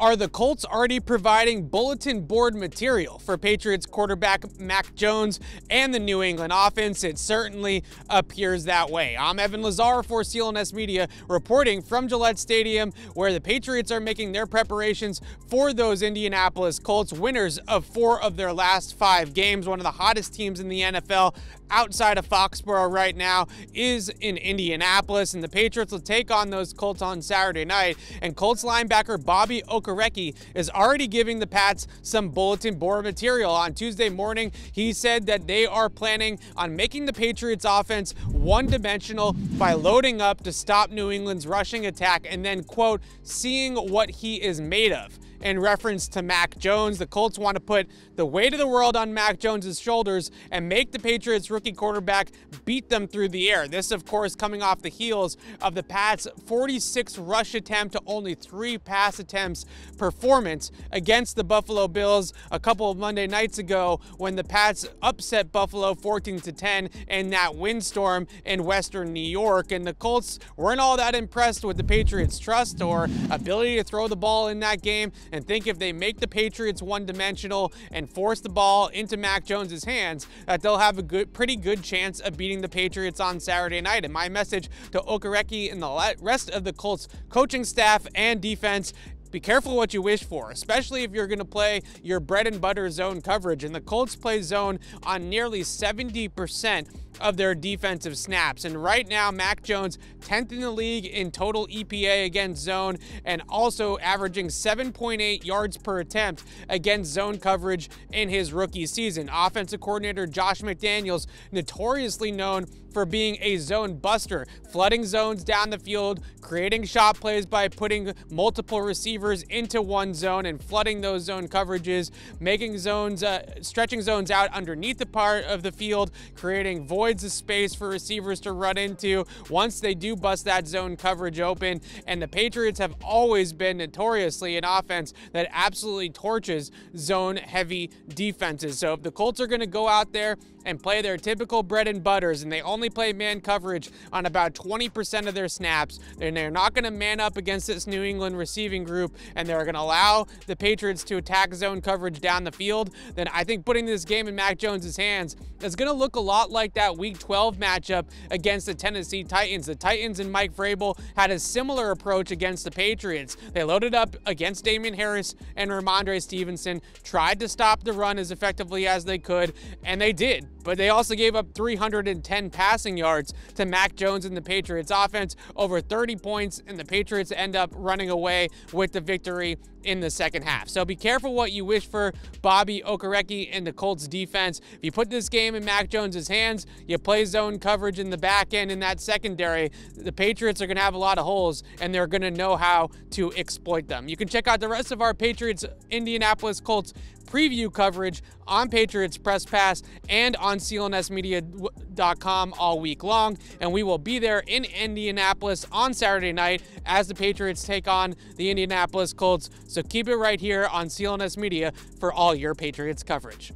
Are the Colts already providing bulletin board material for Patriots quarterback Mac Jones and the New England offense? It certainly appears that way. I'm Evan Lazar for CLNS Media, reporting from Gillette Stadium, where the Patriots are making their preparations for those Indianapolis Colts, winners of 4 of their last 5 games. One of the hottest teams in the NFL outside of Foxborough right now is in Indianapolis, and the Patriots will take on those Colts on Saturday night. And Colts linebacker Bobby Okereke is already giving the Pats some bulletin board material. On Tuesday morning, he said that they are planning on making the Patriots offense one-dimensional by loading up to stop New England's rushing attack and then, quote, seeing what he is made of. In reference to Mac Jones, the Colts want to put the weight of the world on Mac Jones' shoulders and make the Patriots rookie quarterback beat them through the air. This, of course, coming off the heels of the Pats' 46 rush attempt to only 3 pass attempts performance against the Buffalo Bills a couple of Monday nights ago, when the Pats upset Buffalo 14-10 in that windstorm in Western New York. And the Colts weren't all that impressed with the Patriots' trust or ability to throw the ball in that game, and think if they make the Patriots one-dimensional and force the ball into Mac Jones' hands, that they'll have a pretty good chance of beating the Patriots on Saturday night. And my message to Okereke and the rest of the Colts coaching staff and defense: be careful what you wish for, especially if you're going to play your bread and butter zone coverage. And the Colts play zone on nearly 70% of their defensive snaps. And right now, Mac Jones, 10th in the league in total EPA against zone, and also averaging 7.8 yards per attempt against zone coverage in his rookie season. Offensive coordinator Josh McDaniels, notoriously known for being a zone buster, flooding zones down the field, creating shot plays by putting multiple receivers into one zone and flooding those zone coverages, making zones, stretching zones out underneath the part of the field, creating voids of space for receivers to run into once they do bust that zone coverage open. And the Patriots have always been notoriously an offense that absolutely torches zone-heavy defenses. So if the Colts are going to go out there and play their typical bread and butters, and they only play man coverage on about 20% of their snaps, then they're not going to man up against this New England receiving group, and they're going to allow the Patriots to attack zone coverage down the field, then I think putting this game in Mac Jones' hands is going to look a lot like that Week 12 matchup against the Tennessee Titans. The Titans and Mike Vrabel had a similar approach against the Patriots. They loaded up against Damian Harris and Ramondre Stevenson, tried to stop the run as effectively as they could, and they did. But they also gave up 310 passing yards to Mac Jones and the Patriots offense, over 30 points, and the Patriots end up running away with the victory in the second half. So be careful what you wish for Bobby Okereke and the Colts defense. If you put this game in Mac Jones' hands, you play zone coverage in the back end in that secondary, the Patriots are going to have a lot of holes, and they're going to know how to exploit them. You can check out the rest of our Patriots Indianapolis Colts preview coverage on Patriots Press Pass and on CLNSmedia.com all week long, and we will be there in Indianapolis on Saturday night as the Patriots take on the Indianapolis Colts. So keep it right here on CLNS Media for all your Patriots coverage.